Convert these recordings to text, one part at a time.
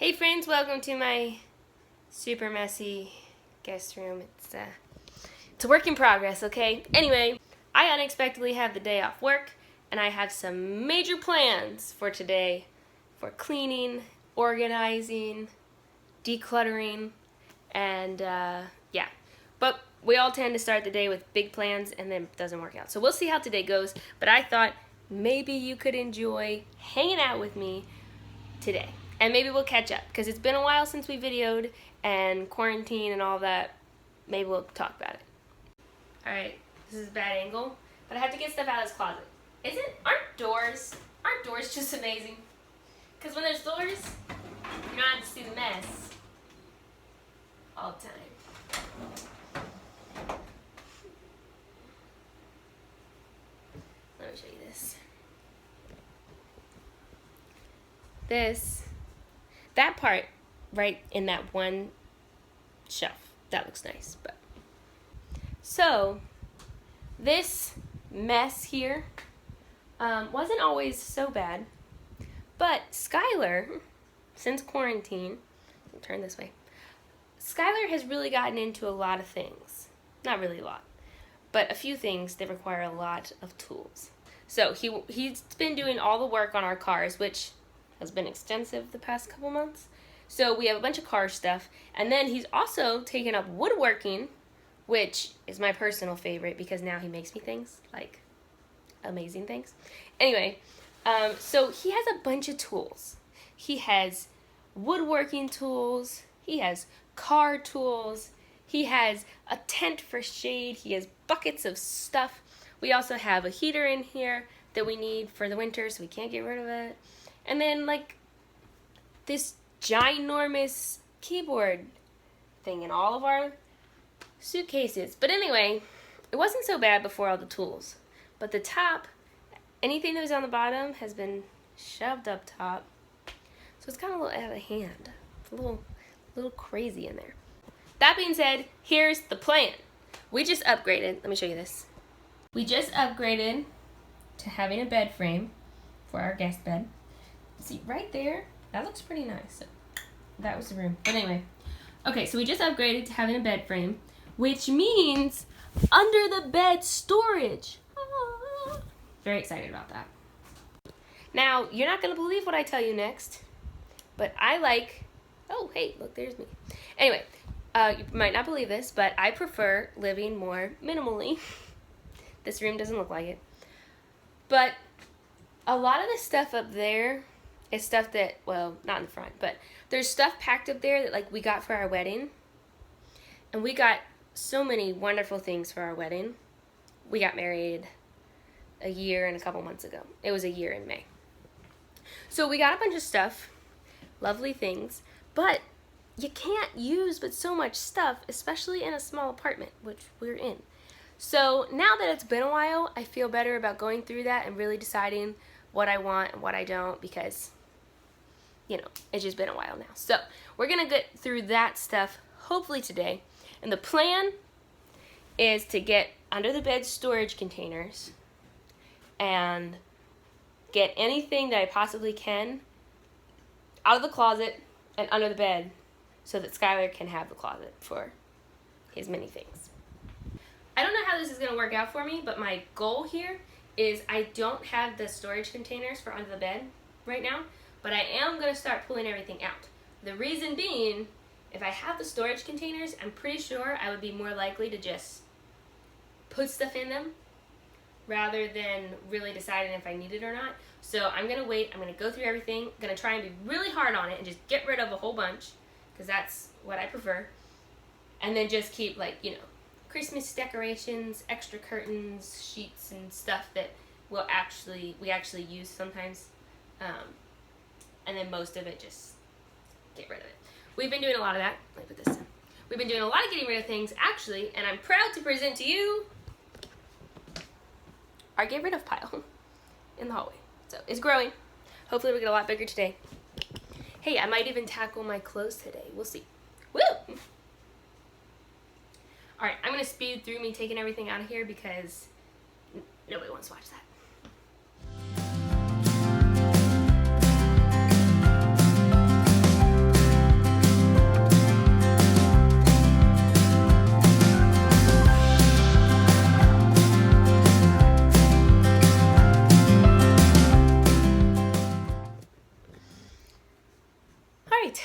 Hey friends, welcome to my super messy guest room. It's a work in progress, okay? Anyway, I unexpectedly have the day off work, and I have some major plans for today for cleaning, organizing, decluttering, and yeah. But we all tend to start the day with big plans, and then it doesn't work out. So we'll see how today goes, but I thought maybe you could enjoy hanging out with me today. And maybe we'll catch up, because it's been a while since we videoed, and quarantine and all that. Maybe we'll talk about it. Alright, this is a bad angle, but I have to get stuff out of this closet. Aren't doors just amazing? Because when there's doors, you don't have to see the mess all the time. Let me show you this. That part right in that one shelf, that looks nice. But so this mess here wasn't always so bad, but Skylar, since quarantine, I'll turn this way, Skylar has really gotten into a lot of things. Not really a lot, but a few things that require a lot of tools. So he's been doing all the work on our cars, which has been extensive the past couple months. So we have a bunch of car stuff, and then he's also taken up woodworking, which is my personal favorite because now he makes me things, like amazing things. Anyway, so he has a bunch of tools. He has woodworking tools, he has car tools, he has a tent for shade, he has buckets of stuff. We also have a heater in here that we need for the winter, so we can't get rid of it. And then, like, this ginormous keyboard thing in all of our suitcases. But anyway, it wasn't so bad before all the tools. But the top, anything that was on the bottom has been shoved up top. So it's kind of a little out of hand. It's a little crazy in there. That being said, here's the plan. We just upgraded. Let me show you this. We just upgraded to having a bed frame for our guest bed. See, right there, that looks pretty nice. So that was the room. But anyway, okay, so we just upgraded to having a bed frame, which means under the bed storage. Ah, very excited about that. Now, you're not going to believe what I tell you next, but I like, oh, hey, look, there's me. Anyway, you might not believe this, but I prefer living more minimally. This room doesn't look like it. But a lot of the stuff up there is stuff that, well, not in the front, but there's stuff packed up there that, like, we got for our wedding. And we got so many wonderful things for our wedding. We got married a year and a couple months ago. It was a year in May. So we got a bunch of stuff, lovely things, but you can't use but so much stuff, especially in a small apartment, which we're in. So now that it's been a while, I feel better about going through that and really deciding what I want and what I don't, because, you know, it's just been a while now. So we're going to get through that stuff hopefully today. And the plan is to get under the bed storage containers and get anything that I possibly can out of the closet and under the bed so that Skylar can have the closet for his many things. I don't know how this is going to work out for me, but my goal here is I don't have the storage containers for under the bed right now, but I am going to start pulling everything out. The reason being, if I have the storage containers, I'm pretty sure I would be more likely to just put stuff in them rather than really deciding if I need it or not. So I'm going to wait. I'm going to go through everything. I'm going to try and be really hard on it and just get rid of a whole bunch, because that's what I prefer. And then just keep, like, you know, Christmas decorations, extra curtains, sheets, and stuff that we actually use sometimes. And then most of it, just get rid of it. We've been doing a lot of that. Let me put this down. We've been doing a lot of getting rid of things, actually, and I'm proud to present to you our get rid of pile in the hallway. So it's growing. Hopefully we'll get a lot bigger today. Hey, I might even tackle my clothes today. We'll see. Woo! Alright, I'm going to speed through me taking everything out of here because nobody wants to watch that. right.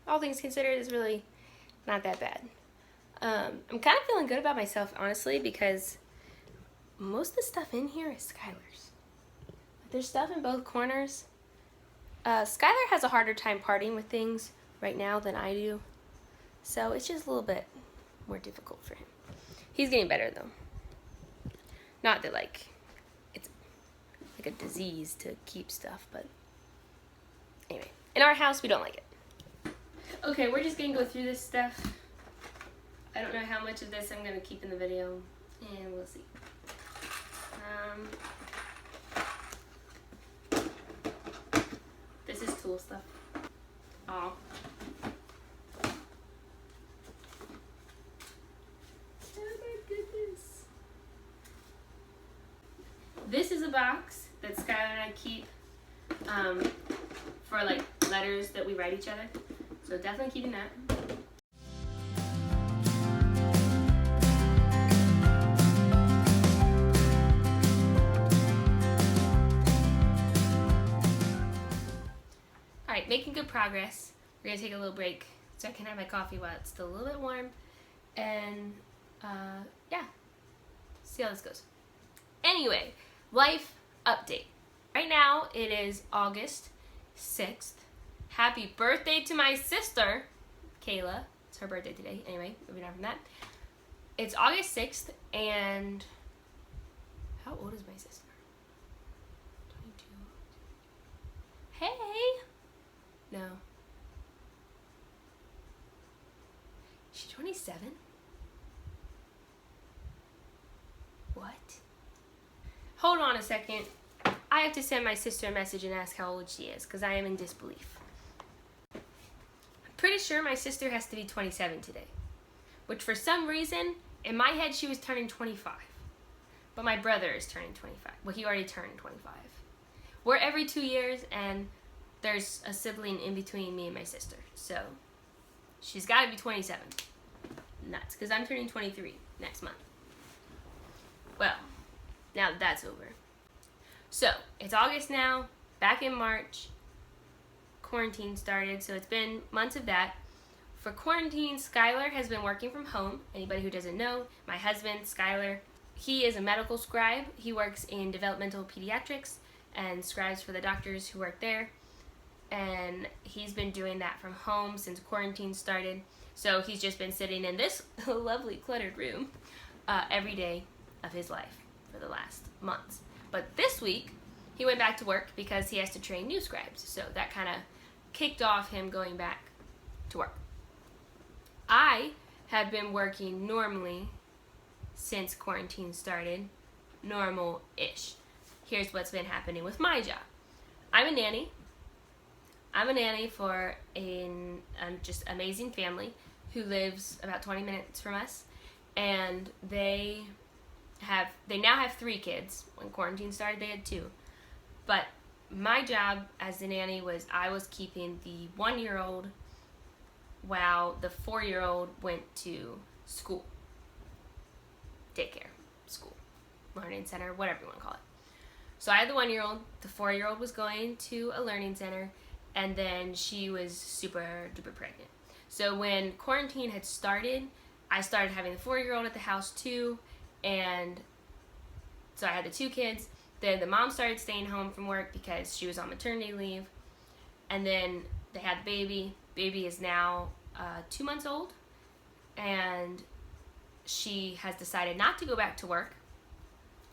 All things considered, is really not that bad. I'm kind of feeling good about myself, honestly, because most of the stuff in here is Skylar's. There's stuff in both corners. Skylar has a harder time parting with things right now than I do, so it's just a little bit more difficult for him. He's getting better, though. Not that, like, it's like a disease to keep stuff, but anyway. In our house, we don't like it. Okay, we're just gonna go through this stuff. I don't know how much of this I'm gonna keep in the video, and we'll see. This is tool stuff. Aw. Oh my goodness. This is a box that Skylar and I keep for like letters that we write each other. So definitely keeping that. Alright, making good progress. We're going to take a little break so I can have my coffee while it's still a little bit warm. And yeah, see how this goes. Anyway, life update. Right now it is August 6th. Happy birthday to my sister, Kayla. It's her birthday today. Anyway, moving on from that. It's August 6th, and how old is my sister? 22. Hey! No. She's 27? What? Hold on a second. I have to send my sister a message and ask how old she is, because I am in disbelief. I'm pretty sure my sister has to be 27 today, which for some reason, in my head, she was turning 25. But my brother is turning 25. Well, he already turned 25. We're every 2 years, and there's a sibling in between me and my sister. So, she's got to be 27. Nuts, because I'm turning 23 next month. Well, now that that's over. So, it's August now, back in March. Quarantine started, so it's been months of that. For quarantine, Skylar has been working from home. Anybody who doesn't know, my husband, Skylar, he is a medical scribe. He works in developmental pediatrics and scribes for the doctors who work there. And he's been doing that from home since quarantine started. So he's just been sitting in this lovely cluttered room every day of his life for the last months. But this week, he went back to work because he has to train new scribes. So that kind of kicked off him going back to work. I have been working normally since quarantine started, normal-ish. Here's what's been happening with my job. I'm a nanny. I'm a nanny for a just amazing family who lives about 20 minutes from us, and they now have 3 kids. When quarantine started, they had 2. But my job as the nanny was I was keeping the 1-year-old while the 4-year-old went to school, daycare, school, learning center, whatever you want to call it. So I had the 1-year-old, the 4-year-old was going to a learning center, and then she was super duper pregnant. So when quarantine had started, I started having the 4-year-old at the house too, and so I had the 2 kids. Then the mom started staying home from work because she was on maternity leave, and then they had the baby. Baby is now 2 months old, and she has decided not to go back to work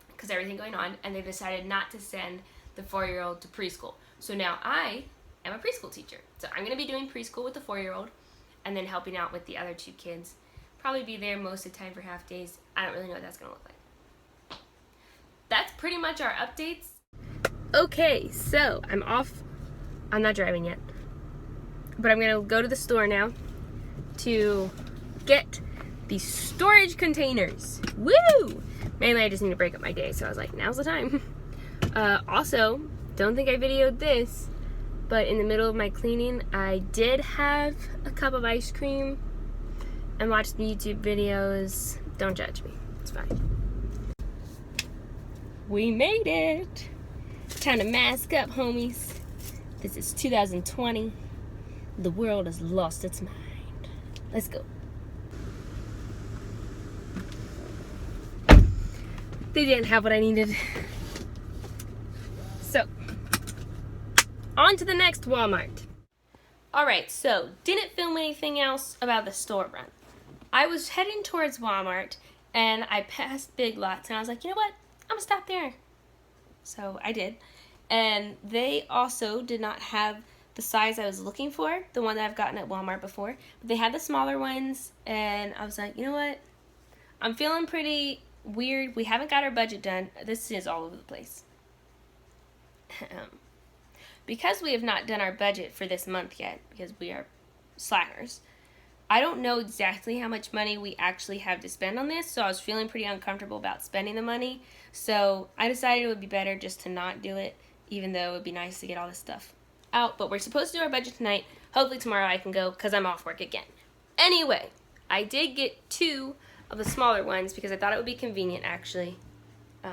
because everything going on, and they've decided not to send the 4-year-old to preschool. So now I am a preschool teacher. So I'm going to be doing preschool with the 4-year-old and then helping out with the other 2 kids. Probably be there most of the time for half days. I don't really know what that's going to look like. That's pretty much our updates. Okay, so I'm off. I'm not driving yet. But I'm going to go to the store now to get the storage containers. Woo! Mainly I just need to break up my day, so I was like, now's the time. Also, don't think I videoed this, but in the middle of my cleaning, I did have a cup of ice cream and watched the YouTube videos. Don't judge me. It's fine. We made it. Time to mask up, homies. This is 2020. The world has lost its mind. Let's go. They didn't have what I needed. So, on to the next Walmart. Alright, so didn't film anything else about the store run. I was heading towards Walmart and I passed Big Lots and I was like, you know what? I'm gonna stop there. So I did. And they also did not have the size I was looking for, the one that I've gotten at Walmart before. But they had the smaller ones and I was like, you know what? I'm feeling pretty weird. We haven't got our budget done. This is all over the place. Because we have not done our budget for this month yet, because we are slackers, I don't know exactly how much money we actually have to spend on this, so I was feeling pretty uncomfortable about spending the money. So I decided it would be better just to not do it, even though it would be nice to get all this stuff out. But we're supposed to do our budget tonight. Hopefully tomorrow I can go because I'm off work again. Anyway, I did get 2 of the smaller ones because I thought it would be convenient actually. To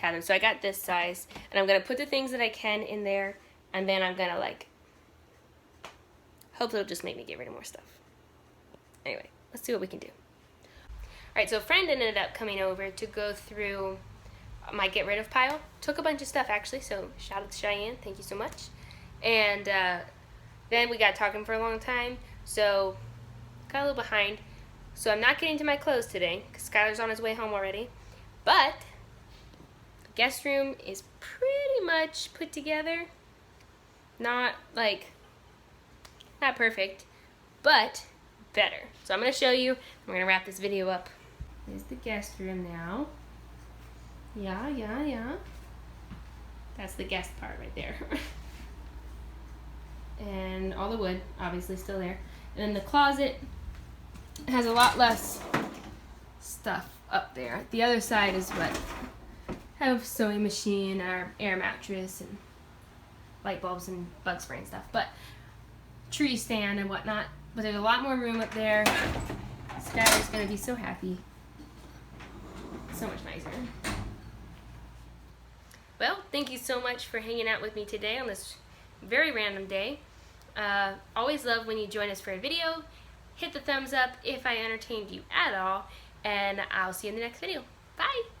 have them. So I got this size, and I'm going to put the things that I can in there, and then I'm going to hopefully it'll just make me get rid of more stuff. Anyway, let's see what we can do. Alright, so a friend ended up coming over to go through my get rid of pile. Took a bunch of stuff actually, so shout out to Cheyenne, thank you so much. And then we got talking for a long time, so got a little behind. So I'm not getting to my clothes today, because Skylar's on his way home already. But guest room is pretty much put together. Not perfect, but better. So I'm going to show you. We're going to wrap this video up. There's the guest room now. Yeah. That's the guest part right there. And all the wood, obviously still there. And then the closet has a lot less stuff up there. The other side is what have sewing machine, our air mattress, and light bulbs and bug spray and stuff, but tree stand and whatnot. But there's a lot more room up there. Skylar's gonna be so happy. So much nicer. Well, thank you so much for hanging out with me today on this very random day. Always love when you join us for a video. Hit the thumbs up if I entertained you at all, and I'll see you in the next video. Bye!